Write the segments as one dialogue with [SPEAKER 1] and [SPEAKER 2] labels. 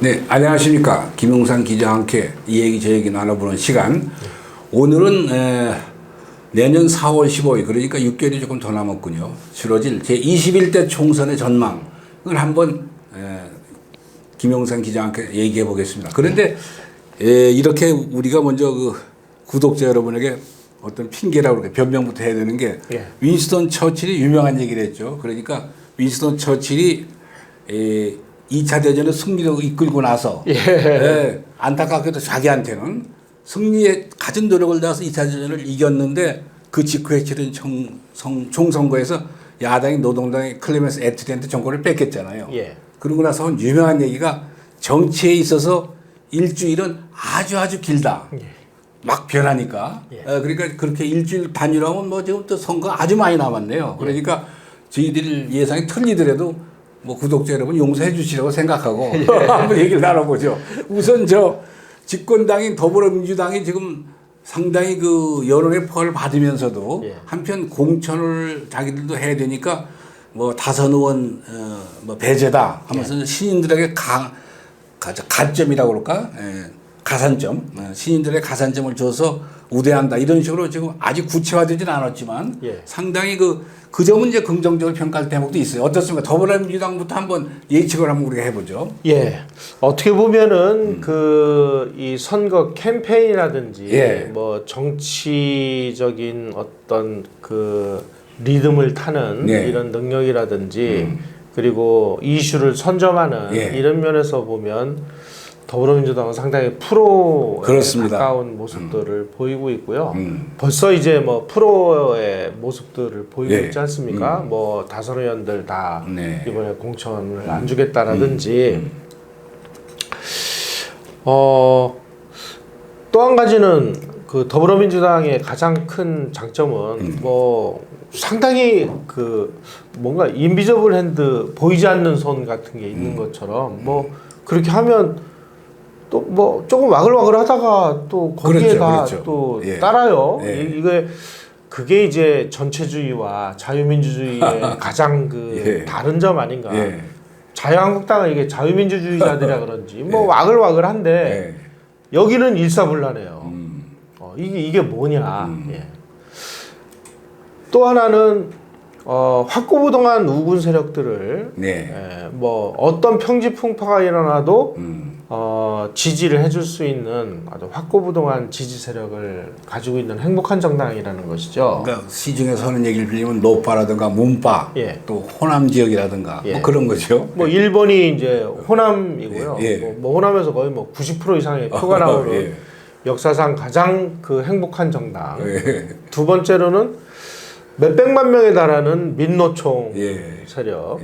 [SPEAKER 1] 네, 안녕하십니까. 김용상 기자와 함께 이 얘기 저 얘기 나눠보는 시간. 오늘은 내년 4월 15일, 그러니까 6개월이 조금 더 남았군요. 치러질 제21대 총선의 전망을 한번 김용상 기자와 함께 얘기해 보겠습니다. 그런데 이렇게 우리가 먼저 그 구독자 여러분에게 어떤 핑계라고 그렇게 변명부터 해야 되는 게 윈스턴 처칠이 유명한 얘기를 했죠. 그러니까 윈스턴 처칠이 2차 대전의 승리로 이끌고 나서 안타깝게도 자기한테는 승리에 갖은 노력을 다해서 2차 대전을 이겼는데 그 직후에 치른 총선거에서 야당이 노동당의 클레멘스 애트리한테 정권을 뺏겼잖아요. 그러고 나서 한 유명한 얘기가 정치에 있어서 일주일은 아주 길다. 막 변하니까. 그러니까 그렇게 일주일 단위라면 뭐 지금 또 선거 아주 많이 남았네요. 그러니까 저희들 예상이 틀리더라도 뭐 구독자 여러분 용서해 주시라고 생각하고 한번 얘기를 나눠보죠. 우선 집권당인 더불어민주당이 지금 상당히 그 여론의 포화를 받으면서도 한편 공천을 자기들도 해야 되니까 뭐 다선 의원 뭐 배제다 하면서 신인들에게 가점이라고 그럴까? 가산점, 신인들의 가산점을 줘서 우대한다 이런 식으로 지금 아직 구체화되지는 않았지만 상당히 그 점은 이제 긍정적으로 평가할 대목도 있어요. 어떻습니까? 더불어민주당부터 한번 예측을 한번 우리가 해보죠.
[SPEAKER 2] 어떻게 보면은 이 선거 캠페인이라든지 뭐 정치적인 어떤 그 리듬을 타는 이런 능력이라든지 그리고 이슈를 선점하는 이런 면에서 보면 더불어민주당은 상당히 프로에 가까운 모습들을 보이고 있고요. 벌써 이제 뭐 프로의 모습들을 보이고 있지 않습니까? 뭐 다선 의원들 다 이번에 공천을 안 주겠다라든지 또 한 가지는 그 더불어민주당의 가장 큰 장점은 뭐 상당히 그 뭔가 인비저블 핸드 보이지 않는 손 같은 게 있는 것처럼 뭐 그렇게 하면 또 뭐 조금 와글와글 하다가 또 거기에다 또 따라요. 그게 이제 전체주의와 자유민주주의의 가장 그 다른 점 아닌가. 자유한국당은 이게 자유민주주의자들이라 그런지 뭐 와글와글한데 여기는 일사불란해요. 이게 뭐냐. 또 하나는 확고부동한 우군 세력들을 뭐 어떤 평지풍파가 일어나도 지지를 해줄 수 있는 아주 확고부동한 지지 세력을 가지고 있는 행복한 정당이라는 것이죠.
[SPEAKER 1] 그러니까 시중에서 하는 얘기를 빌리면 노파라든가 문파, 또 호남 지역이라든가 뭐 그런 거죠.
[SPEAKER 2] 뭐 1번이 이제 호남이고요. 뭐 호남에서 거의 뭐 90% 이상의 표가 나오는 역사상 가장 그 행복한 정당. 두 번째로는 몇백만 명에 달하는 민노총 세력.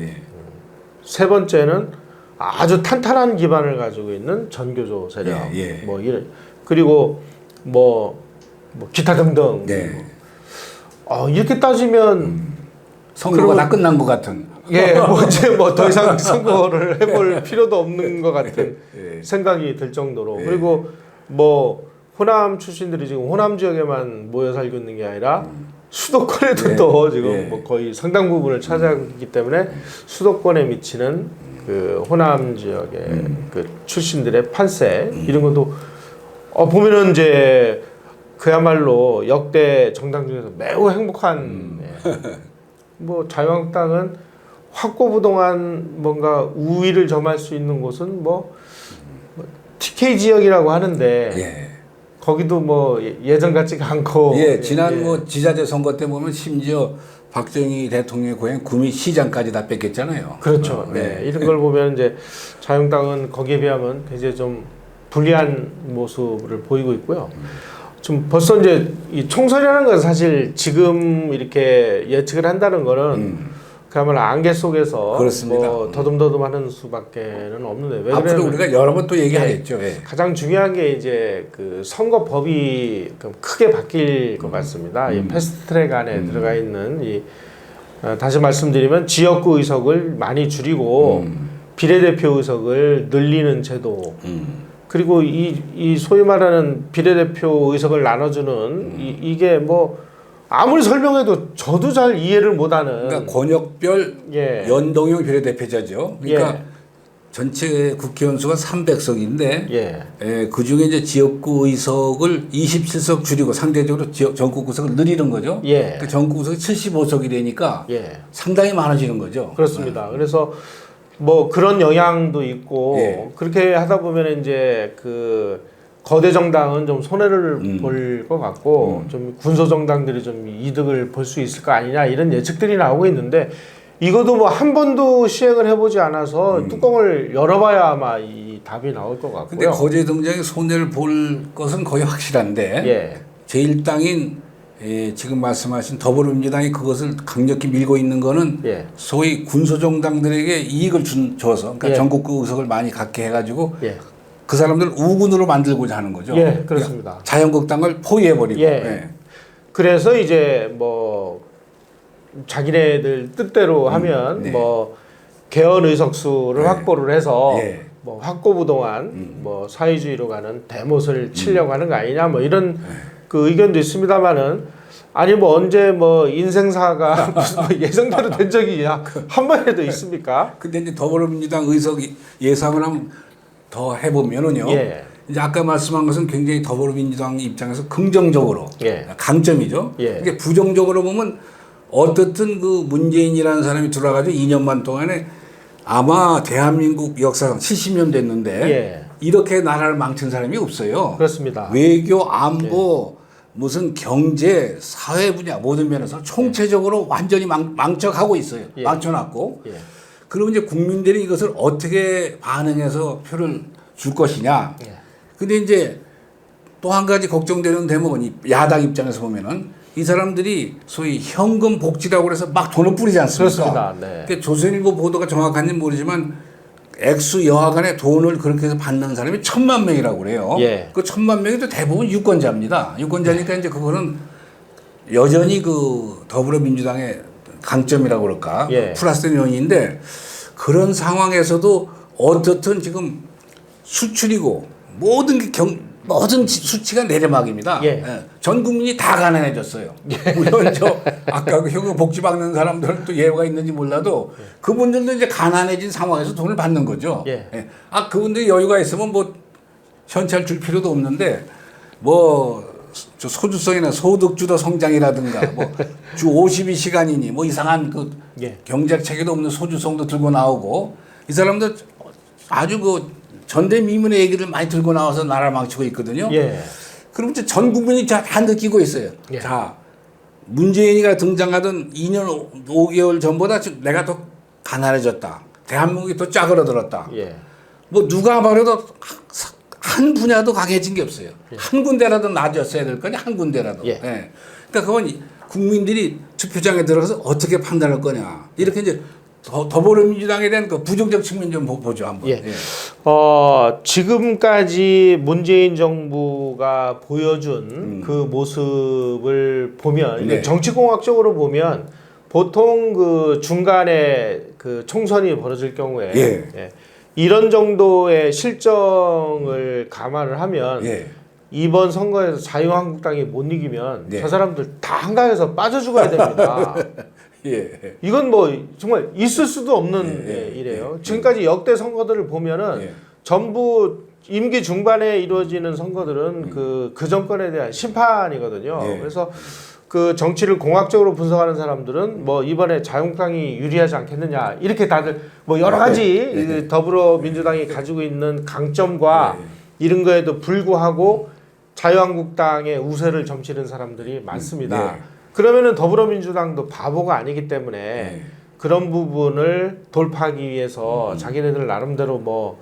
[SPEAKER 2] 세 번째는 아주 탄탄한 기반을 가지고 있는 전교조 세력, 뭐 이런 그리고 뭐 기타 등등. 이렇게 따지면
[SPEAKER 1] 선거가 다 끝난 것 같은.
[SPEAKER 2] 뭐 이제 뭐 더 이상 선거를 해볼 필요도 없는 것 같은 생각이 들 정도로 그리고 뭐 호남 출신들이 지금 호남 지역에만 모여 살고 있는 게 아니라 수도권에도 또 지금 뭐 거의 상당 부분을 차지하고 있기 때문에 수도권에 미치는 그 호남 지역의 그 출신들의 판세 이런 것도 보면은 이제 그야말로 역대 정당 중에서 매우 행복한 뭐 자유한국당은 확고부동한 뭔가 우위를 점할 수 있는 곳은 뭐 TK 지역이라고 하는데 거기도 뭐 예전 같지가 않고
[SPEAKER 1] 지난 뭐 지자체 선거 때 보면 심지어 박정희 대통령의 고향 구미시장까지 다 뺏겼잖아요.
[SPEAKER 2] 그렇죠. 이런 걸 보면 이제 자유한국당은 거기에 비하면 굉장히 좀 불리한 모습을 보이고 있고요. 좀 벌써 이제 이 총선이라는 건 사실 지금 이렇게 예측을 한다는 거는 그야말로 안개 속에서 뭐 더듬더듬하는 수밖에는 없는데 왜
[SPEAKER 1] 앞으로 우리가 여러 번 또 얘기하겠죠.
[SPEAKER 2] 가장 중요한 게 이제 그 선거법이 크게 바뀔 것 같습니다. 이 패스트트랙 안에 들어가 있는 다시 말씀드리면 지역구 의석을 많이 줄이고 비례대표 의석을 늘리는 제도. 그리고 이 소위 말하는 비례대표 의석을 나눠주는 이게 뭐 아무리 설명해도 저도 잘 이해를 못하는.
[SPEAKER 1] 그러니까 권역별 연동형 비례대표제죠. 그러니까 전체 국회의원 수가 300석인데
[SPEAKER 2] 예.
[SPEAKER 1] 그 중에 이제 지역구 의석을 27석 줄이고 상대적으로 전국 의석을 늘리는 거죠.
[SPEAKER 2] 예.
[SPEAKER 1] 그 전국 의석이 75석이 되니까
[SPEAKER 2] 예.
[SPEAKER 1] 상당히 많아지는 거죠.
[SPEAKER 2] 그렇습니다. 그래서 뭐 그런 영향도 있고
[SPEAKER 1] 예.
[SPEAKER 2] 그렇게 하다 보면 이제 그 거대 정당은 좀 손해를 볼 것 같고 좀 군소 정당들이 좀 이득을 볼 수 있을 거 아니냐 이런 예측들이 나오고 있는데 이것도 뭐 한 번도 시행을 해보지 않아서 뚜껑을 열어봐야 아마 이 답이 나올 것 같고요.
[SPEAKER 1] 근데 거제 정당이 손해를 볼 것은 거의 확실한데
[SPEAKER 2] 예.
[SPEAKER 1] 제1당인 지금 말씀하신 더불어민주당이 그것을 강력히 밀고 있는 거는
[SPEAKER 2] 예.
[SPEAKER 1] 소위 군소정당들에게 이익을 줘서 그러니까
[SPEAKER 2] 예.
[SPEAKER 1] 전국구 의석을 많이 갖게 해가지고
[SPEAKER 2] 예.
[SPEAKER 1] 그 사람들 우군으로 만들고자 하는 거죠.
[SPEAKER 2] 예, 그렇습니다.
[SPEAKER 1] 그러니까 자유한국당을 포위해버리고.
[SPEAKER 2] 예. 그래서 이제 뭐 자기네들 뜻대로 하면
[SPEAKER 1] 네.
[SPEAKER 2] 뭐 개헌 의석수를
[SPEAKER 1] 네.
[SPEAKER 2] 확보를 해서
[SPEAKER 1] 예.
[SPEAKER 2] 뭐 확고부동한 뭐 사회주의로 가는 대못을 치려고 하는 거 아니냐 뭐 이런 그 의견도 있습니다만은 아니 뭐 언제 뭐 인생사가 무슨 뭐 예정대로 된 적이 한 번에도 있습니까?
[SPEAKER 1] 근데 이제 더불어민주당 의석 예상을 한번 더 해보면은요.
[SPEAKER 2] 예.
[SPEAKER 1] 이제 아까 말씀한 것은 굉장히 더불어민주당 입장에서 긍정적으로
[SPEAKER 2] 예.
[SPEAKER 1] 강점이죠.
[SPEAKER 2] 예.
[SPEAKER 1] 이게 부정적으로 보면 어떻든 그 문재인이라는 사람이 들어와가지고 2년만 동안에 아마 대한민국 역사상 70년 됐는데
[SPEAKER 2] 예.
[SPEAKER 1] 이렇게 나라를 망친 사람이 없어요.
[SPEAKER 2] 그렇습니다.
[SPEAKER 1] 외교, 안보, 무슨 경제, 사회 분야 모든 면에서 총체적으로 완전히 망쳐가고 있어요.
[SPEAKER 2] 예.
[SPEAKER 1] 망쳐놨고.
[SPEAKER 2] 예.
[SPEAKER 1] 그럼 이제 국민들이 이것을 어떻게 반응해서 표를 줄 것이냐.
[SPEAKER 2] 예.
[SPEAKER 1] 근데 이제 또 한 가지 걱정되는 대목은 이 야당 입장에서 보면은 이 사람들이 소위 현금 복지라고 해서 막 돈을 뿌리지 않습니까?
[SPEAKER 2] 그렇습니다. 네.
[SPEAKER 1] 그러니까 조선일보 보도가 정확한지는 모르지만 액수 여하간에 돈을 그렇게 해서 받는 사람이 1,000만 명이라고 그래요.
[SPEAKER 2] 예.
[SPEAKER 1] 그 1,000만 명이 대부분 유권자입니다. 유권자니까 이제 그거는 여전히 그 더불어민주당의 강점이라고 그럴까?
[SPEAKER 2] 예.
[SPEAKER 1] 플러스 요인인데 그런 상황에서도 어떻든 지금 수출이고 모든 게 모든 수치가 내리막입니다.
[SPEAKER 2] 예.
[SPEAKER 1] 전 국민이 다 가난해졌어요. 물론 아까 그 현금 복지 받는 사람들은 또 예외가 있는지 몰라도 그분들도 이제 가난해진 상황에서 돈을 받는 거죠.
[SPEAKER 2] 예.
[SPEAKER 1] 그분들이 여유가 있으면 뭐 현찰 줄 필요도 없는데 저 소주성이나 소득주도 성장이라든가 뭐 주 52시간이니 뭐 이상한 그
[SPEAKER 2] 예.
[SPEAKER 1] 경제 체계도 없는 소주성도 들고 나오고 이 사람들 아주 그 전대미문의 얘기를 많이 들고 나와서 나라를 망치고 있거든요.
[SPEAKER 2] 예.
[SPEAKER 1] 그럼 이제 전 국민이 다 느끼고 있어요.
[SPEAKER 2] 예.
[SPEAKER 1] 자, 문재인이가 등장하던 2년 5개월 전보다 지금 내가 더 가난해졌다. 대한민국이 더 짜그러들었다.
[SPEAKER 2] 예.
[SPEAKER 1] 뭐 누가 말해도 한 분야도 강해진 게 없어요. 한 군데라도 나아졌어야 될 거냐, 한 군데라도.
[SPEAKER 2] 예.
[SPEAKER 1] 그러니까 그건 국민들이 투표장에 들어가서 어떻게 판단할 거냐. 이렇게 이제 더불어민주당에 대한 그 부정적 측면 좀 보죠 한번.
[SPEAKER 2] 예. 지금까지 문재인 정부가 보여준 그 모습을 보면
[SPEAKER 1] 네.
[SPEAKER 2] 정치공학적으로 보면 보통 그 중간에 그 총선이 벌어질 경우에
[SPEAKER 1] 예.
[SPEAKER 2] 이런 정도의 실정을 감안을 하면
[SPEAKER 1] 예.
[SPEAKER 2] 이번 선거에서 자유한국당이 못 이기면
[SPEAKER 1] 네.
[SPEAKER 2] 저 사람들 다 한강에서 빠져 죽어야 됩니다.
[SPEAKER 1] 예.
[SPEAKER 2] 이건 뭐 정말 있을 수도 없는
[SPEAKER 1] 예.
[SPEAKER 2] 일이에요. 지금까지 역대 선거들을 보면은
[SPEAKER 1] 예.
[SPEAKER 2] 전부 임기 중반에 이루어지는 선거들은 그 정권에 대한 심판이거든요.
[SPEAKER 1] 예.
[SPEAKER 2] 그래서 그 정치를 공학적으로 분석하는 사람들은 뭐 이번에 자유한국당이 유리하지 않겠느냐 이렇게 다들 뭐 여러 가지 그 더불어민주당이 가지고 있는 강점과 이런 거에도 불구하고 자유한국당의 우세를 점치는 사람들이 많습니다.
[SPEAKER 1] 네.
[SPEAKER 2] 그러면은 더불어민주당도 바보가 아니기 때문에 그런 부분을 돌파하기 위해서 자기네들 나름대로 뭐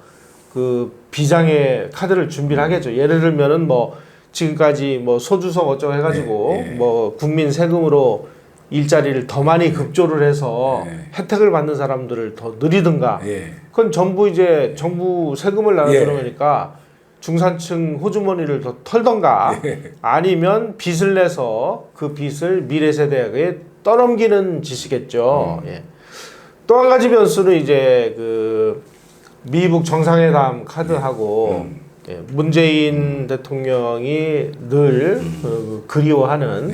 [SPEAKER 2] 그 비장의 카드를 준비를 하겠죠. 예를 들면은 뭐 지금까지 뭐 소주성 어쩌고 해가지고 뭐 국민 세금으로 일자리를 더 많이 급조를 해서 혜택을 받는 사람들을 더 늘리든가. 그건 전부 이제 정부 세금을 나눠주니까 중산층 호주머니를 더 털던가 아니면 빚을 내서 그 빚을 미래 세대에게 떠넘기는 짓이겠죠. 또 한 가지 변수는 이제 그 미국 정상회담 카드하고 문재인 대통령이 늘 그리워하는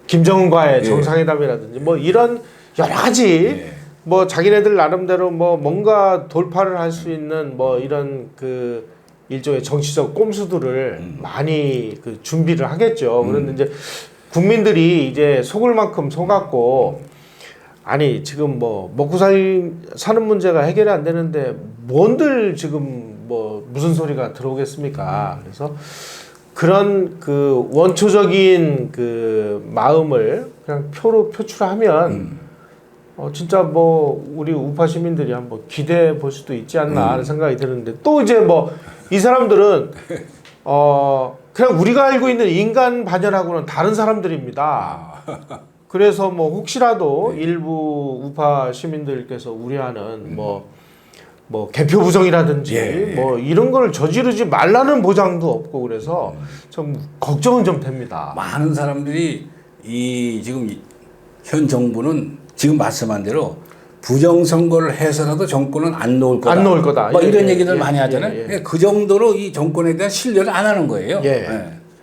[SPEAKER 2] 김정은과의 정상회담이라든지 뭐 이런 여러 가지 뭐 자기네들 나름대로 뭐 뭔가 돌파를 할 수 있는 뭐 이런 그 일종의 정치적 꼼수들을 많이 그 준비를 하겠죠. 그런데 이제 국민들이 이제 속을 만큼 속았고, 아니 지금 뭐 먹고 사는 문제가 해결이 안 되는데 뭔들 지금 뭐 무슨 소리가 들어오겠습니까? 그래서 그런 그 원초적인 그 마음을 그냥 표로 표출하면 진짜 뭐 우리 우파 시민들이 한번 기대해 볼 수도 있지 않나 하는 생각이 드는데, 또 이제 뭐 이 사람들은 그냥 우리가 알고 있는 인간 반열하고는 다른 사람들입니다. 그래서 뭐 혹시라도 일부 우파 시민들께서 우려하는 뭐 개표 부정이라든지 뭐 이런 걸 저지르지 말라는 보장도 없고, 그래서 좀 걱정은 좀 됩니다.
[SPEAKER 1] 많은 사람들이 이 지금 현 정부는 지금 말씀한 대로 부정선거를 해서라도 정권은 안 놓을 거다.
[SPEAKER 2] 안 놓을 거다.
[SPEAKER 1] 뭐
[SPEAKER 2] 예,
[SPEAKER 1] 이런
[SPEAKER 2] 예,
[SPEAKER 1] 얘기들
[SPEAKER 2] 예,
[SPEAKER 1] 많이 하잖아요.
[SPEAKER 2] 예, 예.
[SPEAKER 1] 그 정도로 이 정권에 대한 신뢰를 안 하는 거예요.
[SPEAKER 2] 예.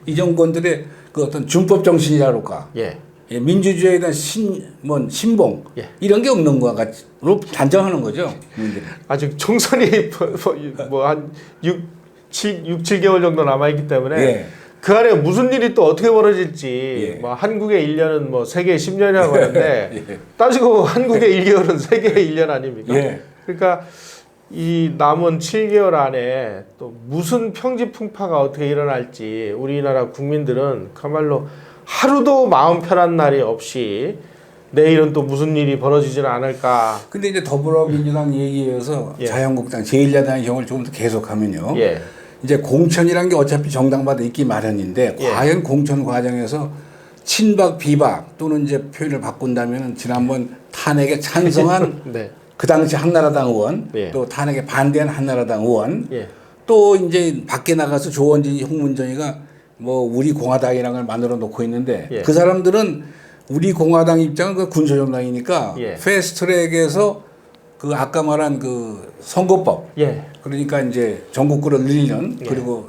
[SPEAKER 1] 이 정권들의 그 어떤 준법 정신이라 그럴까.
[SPEAKER 2] 예.
[SPEAKER 1] 민주주의에 대한 신봉
[SPEAKER 2] 예.
[SPEAKER 1] 이런 게 없는 것 같로 단정하는 거죠. 국민들이.
[SPEAKER 2] 아직 총선이 뭐 한 6, 7개월 정도 남아있기 때문에
[SPEAKER 1] 예.
[SPEAKER 2] 그 안에 무슨 일이 또 어떻게 벌어질지,
[SPEAKER 1] 예.
[SPEAKER 2] 뭐 한국의 1년은 뭐 세계의 10년이라고 하는데
[SPEAKER 1] 예.
[SPEAKER 2] 따지고 한국의 1개월은 세계의 1년 아닙니까?
[SPEAKER 1] 예.
[SPEAKER 2] 그러니까 이 남은 7개월 안에 또 무슨 평지풍파가 어떻게 일어날지 우리나라 국민들은 그야말로 하루도 마음 편한 날이 없이 내일은 또 무슨 일이 벌어지지는 않을까.
[SPEAKER 1] 근데 이제 더불어민주당 얘기에서
[SPEAKER 2] 예.
[SPEAKER 1] 자유한국당 제1야당의 경우를 조금 더 계속하면요.
[SPEAKER 2] 예.
[SPEAKER 1] 이제 공천이란 게 어차피 정당마다 있기 마련인데
[SPEAKER 2] 예.
[SPEAKER 1] 과연 공천 과정에서 친박 비박 또는 이제 표현을 바꾼다면 지난번 탄핵에 찬성한
[SPEAKER 2] 네.
[SPEAKER 1] 그 당시 한나라당 의원
[SPEAKER 2] 예.
[SPEAKER 1] 또 탄핵에 반대한 한나라당 의원
[SPEAKER 2] 예.
[SPEAKER 1] 또 이제 밖에 나가서 조원진이 홍문정이가 뭐 우리 공화당이라는 걸 만들어 놓고 있는데
[SPEAKER 2] 예.
[SPEAKER 1] 그 사람들은 우리 공화당 입장은 그 군소정당이니까
[SPEAKER 2] 예.
[SPEAKER 1] 패스트트랙에서 그 아까 말한 그 선거법
[SPEAKER 2] 예.
[SPEAKER 1] 그러니까 이제 전국구를 늘리는
[SPEAKER 2] 예.
[SPEAKER 1] 그리고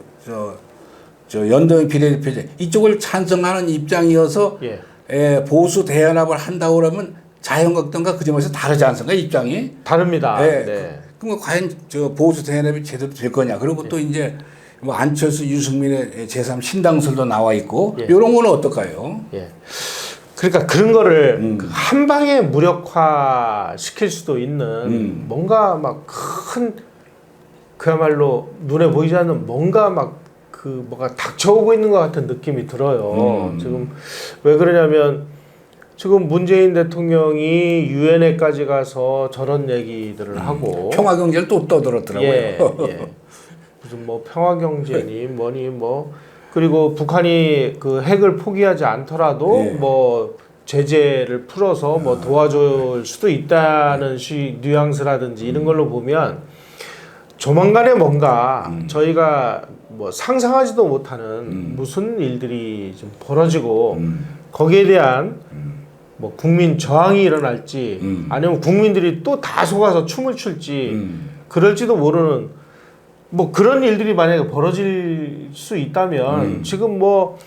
[SPEAKER 1] 저 연동형 비례대표제 이쪽을 찬성하는 입장이어서
[SPEAKER 2] 예.
[SPEAKER 1] 보수 대연합을 한다고 그러면 자유한국당과 그 점에서 다르지 않습니까 입장이?
[SPEAKER 2] 다릅니다.
[SPEAKER 1] 네.
[SPEAKER 2] 네.
[SPEAKER 1] 그럼 과연 저 보수 대연합이 제대로 될 거냐? 그리고 또 이제 뭐 안철수, 유승민의 제3 신당설도 나와 있고
[SPEAKER 2] 예.
[SPEAKER 1] 이런 거는 어떨까요?
[SPEAKER 2] 예. 그러니까 그런 거를 한 방에 무력화 시킬 수도 있는 뭔가 막 큰 그야말로 눈에 보이지 않는 뭔가 막 그 뭐가 닥쳐오고 있는 것 같은 느낌이 들어요. 지금 왜 그러냐면 지금 문재인 대통령이 유엔에까지 가서 저런 얘기들을 하고
[SPEAKER 1] 평화 경제를 또 떠들었더라고요.
[SPEAKER 2] 예, 예. 무슨 뭐 평화 경제니 뭐니 뭐 그리고 북한이 그 핵을 포기하지 않더라도
[SPEAKER 1] 예.
[SPEAKER 2] 뭐 제재를 풀어서 뭐 도와줄 수도 있다는 뉘앙스라든지 이런 걸로 보면 조만간에 뭔가 저희가 뭐 상상하지도 못하는 무슨 일들이 좀 벌어지고 거기에 대한 뭐 국민 저항이 일어날지 아니면 국민들이 또 다 속아서 춤을 출지 그럴지도 모르는 뭐 그런 일들이 만약에 벌어질 수 있다면 지금 뭐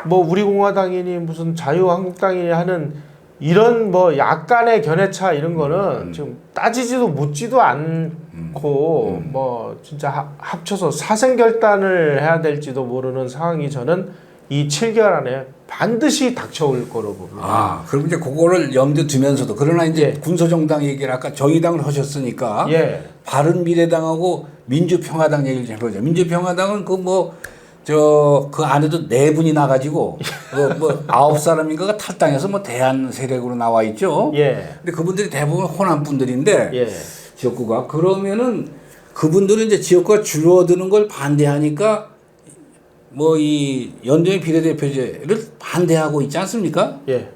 [SPEAKER 2] 우리 공화당이니 무슨 자유한국당이니 하는 이런 뭐 약간의 견해차 이런 거는 지금 따지지도 묻지도 않고 뭐 진짜 합쳐서 사생결단을 해야 될지도 모르는 상황이 저는 이 7개월 안에 반드시 닥쳐올 거로 봅니다.
[SPEAKER 1] 아, 그럼 이제 그거를 염두에 두면서도 그러나 이제 군소정당 얘기를 아까 정의당을 하셨으니까
[SPEAKER 2] 예.
[SPEAKER 1] 바른미래당하고 민주평화당 얘기를 좀 해보죠. 민주평화당은 그 뭐 그 안에도 네 분이 나가지고 뭐 9사람인가가 탈당해서 뭐 대한 세력으로 나와 있죠.
[SPEAKER 2] 예.
[SPEAKER 1] 근데 그분들이 대부분 호남 분들인데
[SPEAKER 2] 예.
[SPEAKER 1] 지역구가 그러면은 그분들은 이제 지역구가 줄어드는 걸 반대하니까 뭐 이 연동형 비례대표제를 반대하고 있지 않습니까?
[SPEAKER 2] 예.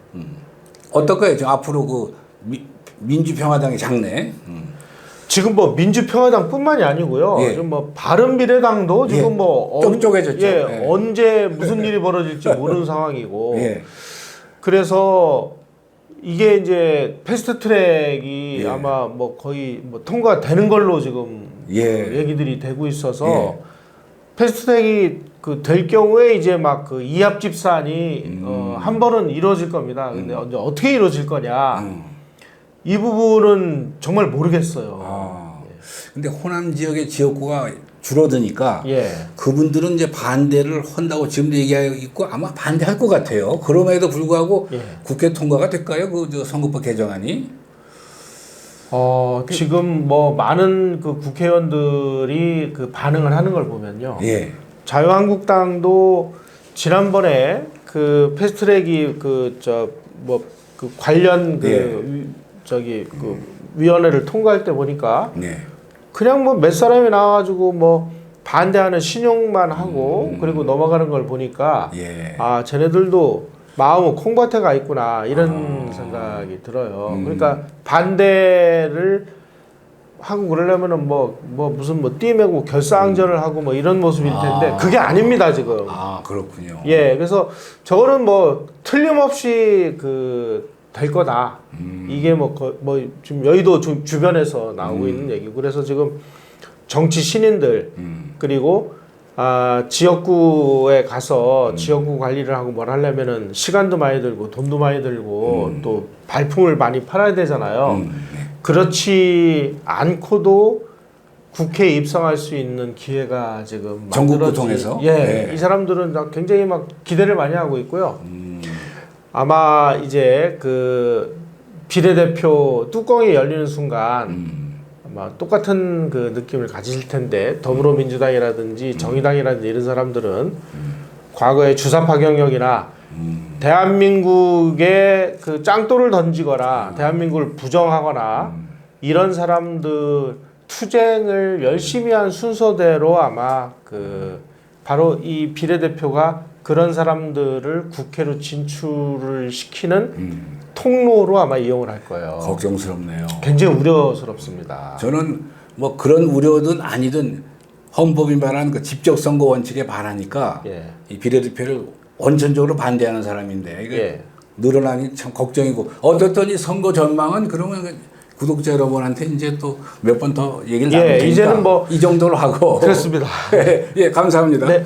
[SPEAKER 1] 어떨까요? 지금 앞으로 그 민주평화당의 장래.
[SPEAKER 2] 지금 뭐 민주평화당뿐만이 아니고요.
[SPEAKER 1] 예.
[SPEAKER 2] 지금 뭐 바른미래당도 지금
[SPEAKER 1] 예.
[SPEAKER 2] 뭐
[SPEAKER 1] 좀 쪼개졌죠.
[SPEAKER 2] 예.
[SPEAKER 1] 예.
[SPEAKER 2] 언제 무슨 일이 벌어질지 모르는 상황이고.
[SPEAKER 1] 예.
[SPEAKER 2] 그래서 이게 이제 패스트트랙이
[SPEAKER 1] 예.
[SPEAKER 2] 아마 뭐 거의 뭐 통과되는 걸로 지금
[SPEAKER 1] 예.
[SPEAKER 2] 얘기들이 되고 있어서
[SPEAKER 1] 예.
[SPEAKER 2] 패스트트랙이 그 될 경우에 이제 막 그 이합 집산이 한 번은 이루어질 겁니다. 근데 언제 어떻게 이루어질 거냐? 이 부분은 정말 모르겠어요.
[SPEAKER 1] 아. 근데 호남 지역의 지역구가 줄어드니까
[SPEAKER 2] 예.
[SPEAKER 1] 그분들은 이제 반대를 한다고 지금도 얘기하고 있고 아마 반대할 것 같아요. 그럼에도 불구하고
[SPEAKER 2] 예.
[SPEAKER 1] 국회 통과가 될까요? 저 선거법 개정안이?
[SPEAKER 2] 지금 뭐 많은 그 국회의원들이 그 반응을 하는 걸 보면요.
[SPEAKER 1] 예.
[SPEAKER 2] 자유한국당도 지난번에 그 패스트트랙이 그 관련 그 그 위원회를 통과할 때 보니까
[SPEAKER 1] 네.
[SPEAKER 2] 그냥 뭐 몇 사람이 나와가지고 뭐 반대하는 신용만 하고 그리고 넘어가는 걸 보니까
[SPEAKER 1] 예.
[SPEAKER 2] 아 쟤네들도 마음은 콩밭에 가 있구나 이런 생각이 들어요. 그러니까 반대를 하고 그러려면은 뭐 무슨 뭐 띠매고 결사항전을 하고 뭐 이런 모습일 텐데 그게 아닙니다 지금.
[SPEAKER 1] 아 그렇군요.
[SPEAKER 2] 예, 그래서 저거는 뭐 틀림없이 그 될 거다. 이게 뭐 지금 여의도 주변에서 나오고 있는 얘기고 그래서 지금 정치 신인들 그리고 지역구에 가서 지역구 관리를 하고 뭘 하려면은 시간도 많이 들고 돈도 많이 들고 또 발품을 많이 팔아야 되잖아요. 그렇지 않고도 국회에 입성할 수 있는 기회가 지금
[SPEAKER 1] 전국구 통해서?
[SPEAKER 2] 예,
[SPEAKER 1] 네.
[SPEAKER 2] 이 사람들은 굉장히 막 기대를 많이 하고 있고요. 아마 이제 그 비례대표 뚜껑이 열리는 순간 아마 똑같은 그 느낌을 가지실 텐데 더불어민주당이라든지 정의당이라든지 이런 사람들은 과거에 주사파 경영이나 대한민국에 그 짱돌을 던지거나 대한민국을 부정하거나 이런 사람들 투쟁을 열심히 한 순서대로 아마 그 바로 이 비례대표가 그런 사람들을 국회로 진출을 시키는 통로로 아마 이용을 할 거예요.
[SPEAKER 1] 걱정스럽네요.
[SPEAKER 2] 굉장히 우려스럽습니다.
[SPEAKER 1] 저는 뭐 그런 우려든 아니든 헌법이 말하는 그 직접선거 원칙에 반하니까
[SPEAKER 2] 예.
[SPEAKER 1] 이 비례대표를 원천적으로 반대하는 사람인데 이게
[SPEAKER 2] 예.
[SPEAKER 1] 늘어나니 참 걱정이고 어떻더니 선거 전망은 그러면 구독자 여러분한테 이제 또 몇 번 더 얘기를 나눌 테니까
[SPEAKER 2] 이제는 뭐
[SPEAKER 1] 이 정도로 하고
[SPEAKER 2] 그렇습니다.
[SPEAKER 1] 예, 감사합니다.
[SPEAKER 2] 네.